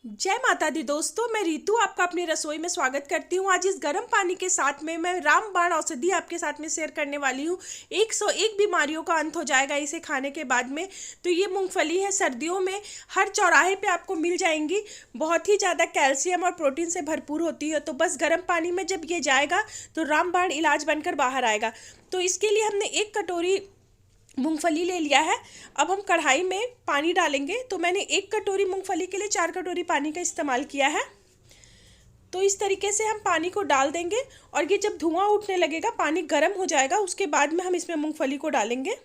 जय माता दी दोस्तों, मैं रीतू आपका अपनी रसोई में स्वागत करती हूँ। आज इस गर्म पानी के साथ में मैं रामबाण औषधि आपके साथ में शेयर करने वाली हूँ। 101 बीमारियों का अंत हो जाएगा इसे खाने के बाद में। तो ये मूंगफली है, सर्दियों में हर चौराहे पे आपको मिल जाएंगी। बहुत ही ज़्यादा कैल्शियम और प्रोटीन से भरपूर होती है। तो बस गर्म पानी में जब ये जाएगा तो रामबाण इलाज बनकर बाहर आएगा। तो इसके लिए हमने 1 कटोरी मूंगफली ले लिया है। अब हम कढ़ाई में पानी डालेंगे। तो मैंने 1 कटोरी मूंगफली के लिए 4 कटोरी पानी का इस्तेमाल किया है। तो इस तरीके से हम पानी को डाल देंगे और ये जब धुआं उठने लगेगा, पानी गर्म हो जाएगा, उसके बाद में हम इसमें मूंगफली को डालेंगे।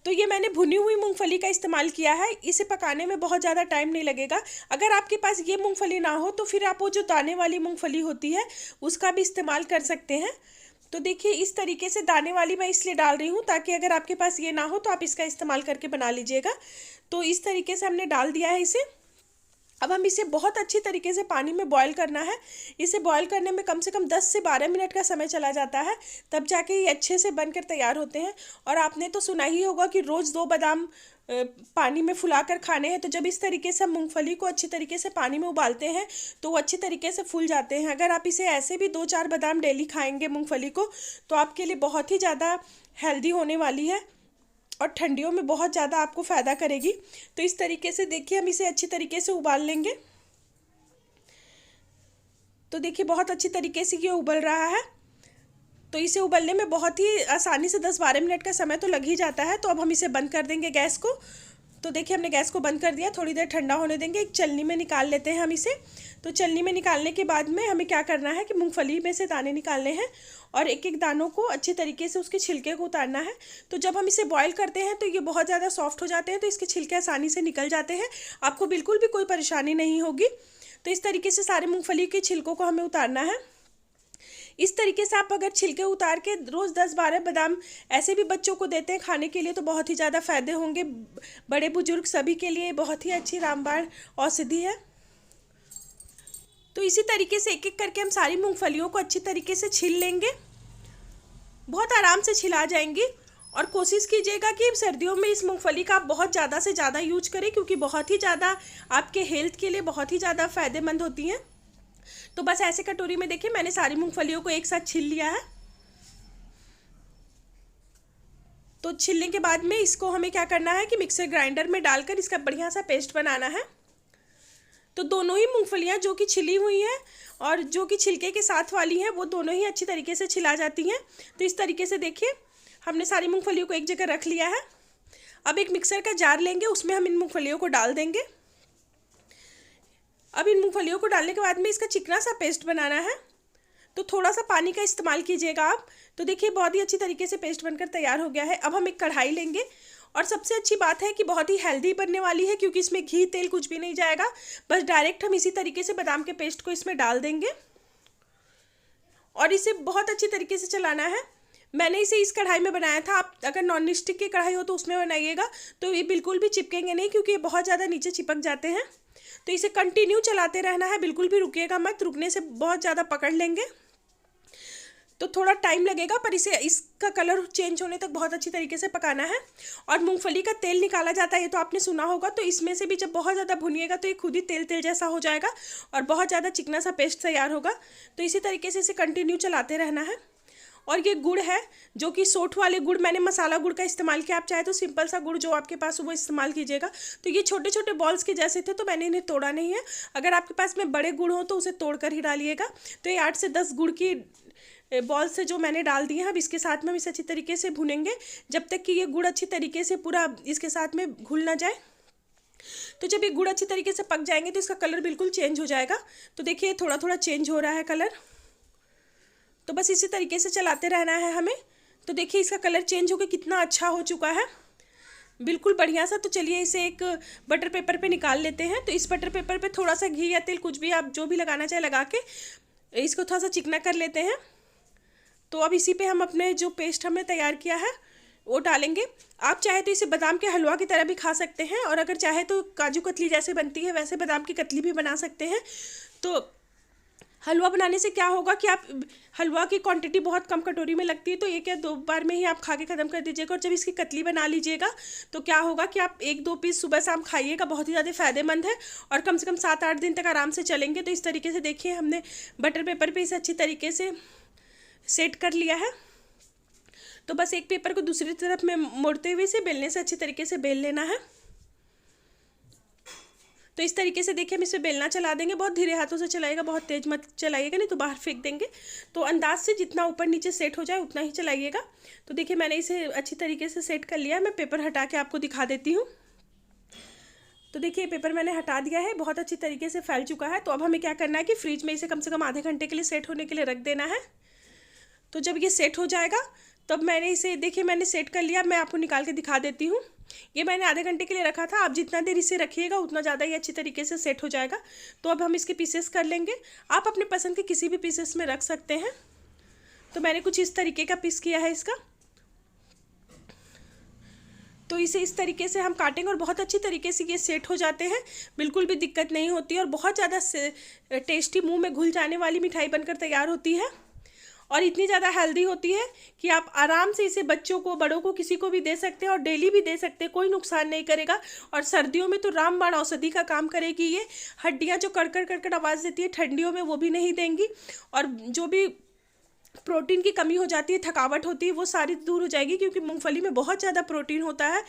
तो ये मैंने भुनी हुई मूंगफली का इस्तेमाल किया है। इसे पकाने में बहुत ज़्यादा टाइम नहीं लगेगा। अगर आपके पास ये मूंगफली ना हो तो फिर आप वो जो दाने वाली मूंगफली होती है उसका भी इस्तेमाल कर सकते हैं। तो देखिए, इस तरीके से दाने वाली मैं इसलिए डाल रही हूँ ताकि अगर आपके पास ये ना हो तो आप इसका इस्तेमाल करके बना लीजिएगा। तो इस तरीके से हमने डाल दिया है इसे। अब हम इसे बहुत अच्छी तरीके से पानी में बॉईल करना है। इसे बॉईल करने में कम से कम 10 से 12 मिनट का समय चला जाता है, तब जाके ये अच्छे से बनकर तैयार होते हैं। और आपने तो सुना ही होगा कि रोज़ 2 बादाम पानी में फुलाकर खाने हैं। तो जब इस तरीके से हम मूंगफली को अच्छी तरीके से पानी में उबालते हैं तो वो अच्छी तरीके से फूल जाते हैं। अगर आप इसे ऐसे भी 2-4 बादाम डेली खाएंगे मूंगफली को, तो आपके लिए बहुत ही ज़्यादा हेल्दी होने वाली है और ठंडियों में बहुत ज़्यादा आपको फ़ायदा करेगी। तो इस तरीके से देखिए, हम इसे अच्छी तरीके से उबाल लेंगे। तो देखिए, बहुत अच्छी तरीके से ये उबल रहा है। तो इसे उबलने में बहुत ही आसानी से 10-12 मिनट का समय तो लग ही जाता है। तो अब हम इसे बंद कर देंगे गैस को। तो देखिए, हमने गैस को बंद कर दिया। थोड़ी देर ठंडा होने देंगे। एक छलनी में निकाल लेते हैं हम इसे। तो छलनी में निकालने के बाद में हमें क्या करना है कि मूंगफली में से दाने निकालने हैं और एक एक दानों को अच्छी तरीके से उसके छिलके को उतारना है। तो जब हम इसे बॉईल करते हैं तो ये बहुत ज़्यादा सॉफ्ट हो जाते हैं, तो इसके छिलके आसानी से निकल जाते हैं। आपको बिल्कुल भी कोई परेशानी नहीं होगी। तो इस तरीके से सारे मूंगफली के छिलकों को हमें उतारना है। इस तरीके से आप अगर छिलके उतार के रोज़ 10-12 बादाम ऐसे भी बच्चों को देते हैं खाने के लिए तो बहुत ही ज़्यादा फ़ायदे होंगे। बड़े बुजुर्ग सभी के लिए बहुत ही अच्छी रामबाण औषधि है। तो इसी तरीके से एक एक करके हम सारी मूंगफलियों को अच्छी तरीके से छील लेंगे। बहुत आराम से छिला जाएंगी। और कोशिश कीजिएगा कि सर्दियों में इस मूंगफली का आप बहुत ज़्यादा से ज़्यादा यूज करें, क्योंकि बहुत ही ज़्यादा आपके हेल्थ के लिए बहुत ही ज़्यादा फ़ायदेमंद होती हैं। तो बस ऐसे कटोरी में देखिए, मैंने सारी मूंगफलियों को एक साथ छील लिया है। तो छीलने के बाद में इसको हमें क्या करना है कि मिक्सर ग्राइंडर में डालकर इसका बढ़िया सा पेस्ट बनाना है। तो दोनों ही मूंगफलियाँ जो कि छिली हुई हैं और जो कि छिलके के साथ वाली हैं, वो दोनों ही अच्छी तरीके से छिला जाती हैं। तो इस तरीके से देखिए, हमने सारी मूंगफलियों को एक जगह रख लिया है। अब एक मिक्सर का जार लेंगे, उसमें हम इन मूंगफलियों को डाल देंगे। अब इन मूंगफलियों को डालने के बाद में इसका चिकना सा पेस्ट बनाना है। तो थोड़ा सा पानी का इस्तेमाल कीजिएगा आप। तो देखिए, बहुत ही अच्छी तरीके से पेस्ट बनकर तैयार हो गया है। अब हम एक कढ़ाई लेंगे और सबसे अच्छी बात है कि बहुत ही हेल्दी बनने वाली है, क्योंकि इसमें घी तेल कुछ भी नहीं जाएगा। बस डायरेक्ट हम इसी तरीके से बादाम के पेस्ट को इसमें डाल देंगे और इसे बहुत अच्छी तरीके से चलाना है। मैंने इसे इस कढ़ाई में बनाया था। आप अगर नॉन स्टिक की कढ़ाई हो तो उसमें बनाइएगा, तो ये बिल्कुल भी चिपकेंगे नहीं, क्योंकि ये बहुत ज़्यादा नीचे चिपक जाते हैं। तो इसे कंटिन्यू चलाते रहना है, बिल्कुल भी रुकिएगा मत, रुकने से बहुत ज़्यादा पकड़ लेंगे। तो थोड़ा टाइम लगेगा, पर इसे इसका कलर चेंज होने तक बहुत अच्छी तरीके से पकाना है। और मूंगफली का तेल निकाला जाता है, ये तो आपने सुना होगा। तो इसमें से भी जब बहुत ज़्यादा भुनिएगा तो ये खुद ही तेल तेल जैसा हो जाएगा और बहुत ज़्यादा चिकना सा पेस्ट तैयार होगा। तो इसी तरीके से इसे कंटिन्यू चलाते रहना है। और ये गुड़ है, जो कि सोठ वाले गुड़, मैंने मसाला गुड़ का इस्तेमाल किया। आप चाहे तो सिंपल सा गुड़ जो आपके पास हो वो इस्तेमाल कीजिएगा। तो ये छोटे छोटे बॉल्स के जैसे थे, तो मैंने इन्हें तोड़ा नहीं है। अगर आपके पास में बड़े गुड़ हो तो उसे तोड़ कर ही डालिएगा। तो ये 8 से 10 गुड़ की बॉल से जो मैंने डाल दिए हैं। अब इसके साथ में हम इसे अच्छी तरीके से भुनेंगे जब तक कि ये गुड़ अच्छी तरीके से पूरा इसके साथ में घुल ना जाए। तो जब ये गुड़ अच्छी तरीके से पक जाएंगे तो इसका कलर बिल्कुल चेंज हो जाएगा। तो देखिए, थोड़ा थोड़ा चेंज हो रहा है कलर। तो बस इसी तरीके से चलाते रहना है हमें। तो देखिए, इसका कलर चेंज होकर कितना अच्छा हो चुका है, बिल्कुल बढ़िया सा। तो चलिए, इसे एक बटर पेपर पे निकाल लेते हैं। तो इस बटर पेपर पे थोड़ा सा घी या तेल, कुछ भी आप जो भी लगाना चाहे लगा के इसको थोड़ा सा चिकना कर लेते हैं। तो अब इसी पे हम अपने जो पेस्ट हमने तैयार किया है वो डालेंगे। आप चाहे तो इसे बादाम के हलवा की तरह भी खा सकते हैं, और अगर चाहे तो काजू कतली जैसे बनती है वैसे बादाम की कतली भी बना सकते हैं। तो हलवा बनाने से क्या होगा कि आप हलवा की क्वांटिटी बहुत कम कटोरी में लगती है, तो एक या 2 बार में ही आप खा के ख़त्म कर दीजिएगा। और जब इसकी कतली बना लीजिएगा तो क्या होगा कि आप 1-2 पीस सुबह शाम खाइएगा, बहुत ही ज़्यादा फ़ायदेमंद है और कम से कम 7-8 दिन तक आराम से चलेंगे। तो इस तरीके से देखिए हमने बटर पेपर पे इसे अच्छी तरीके से सेट कर लिया है। तो बस एक पेपर को दूसरी तरफ में मोड़ते हुए इसे बेलने से अच्छी तरीके से बेल लेना है। तो इस तरीके से देखिए हम इसे बेलना चला देंगे, बहुत धीरे हाथों से चलाइएगा, बहुत तेज मत चलाइएगा नहीं तो बाहर फेंक देंगे। तो अंदाज से जितना ऊपर नीचे सेट हो जाए उतना ही चलाइएगा। तो देखिए मैंने इसे अच्छी तरीके से सेट कर लिया। मैं पेपर हटा के आपको दिखा देती हूँ। तो देखिए पेपर मैंने हटा दिया है, बहुत अच्छी तरीके से फैल चुका है। तो अब हमें क्या करना है कि फ्रिज में इसे कम से कम आधे घंटे के लिए सेट होने के लिए रख देना है। तो जब ये सेट हो जाएगा तब मैंने इसे देखिए मैंने सेट कर लिया, मैं आपको निकाल के दिखा देती हूँ। ये मैंने आधे घंटे के लिए रखा था। आप जितना देर इसे रखिएगा उतना ज़्यादा ही अच्छी तरीके से सेट हो जाएगा। तो अब हम इसके पीसेस कर लेंगे। आप अपने पसंद के किसी भी पीसेस में रख सकते हैं। तो मैंने कुछ इस तरीके का पीस किया है इसका। तो इसे इस तरीके से हम काटेंगे और बहुत अच्छी तरीके से ये सेट हो जाते हैं, बिल्कुल भी दिक्कत नहीं होती और बहुत ज़्यादा टेस्टी मुँह में घुल जाने वाली मिठाई बनकर तैयार होती है और इतनी ज़्यादा हेल्दी होती है कि आप आराम से इसे बच्चों को, बड़ों को, किसी को भी दे सकते हैं और डेली भी दे सकते हैं, कोई नुकसान नहीं करेगा। और सर्दियों में तो रामबाण औषधि का काम करेगी ये। हड्डियाँ जो कड़कड़ कड़कड़ आवाज़ देती है ठंडियों में वो भी नहीं देंगी और जो भी प्रोटीन की कमी हो जाती है, थकावट होती है, वो सारी दूर हो जाएगी क्योंकि मूंगफली में बहुत ज़्यादा प्रोटीन होता है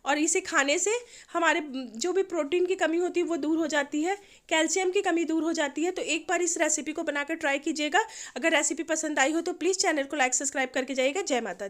और इसे खाने से हमारे जो भी प्रोटीन की कमी होती है वो दूर हो जाती है, कैल्शियम की कमी दूर हो जाती है। तो एक बार इस रेसिपी को बनाकर ट्राई कीजिएगा। अगर रेसिपी पसंद आई हो तो प्लीज़ चैनल को लाइक सब्सक्राइब करके जाइएगा। जय माता दी।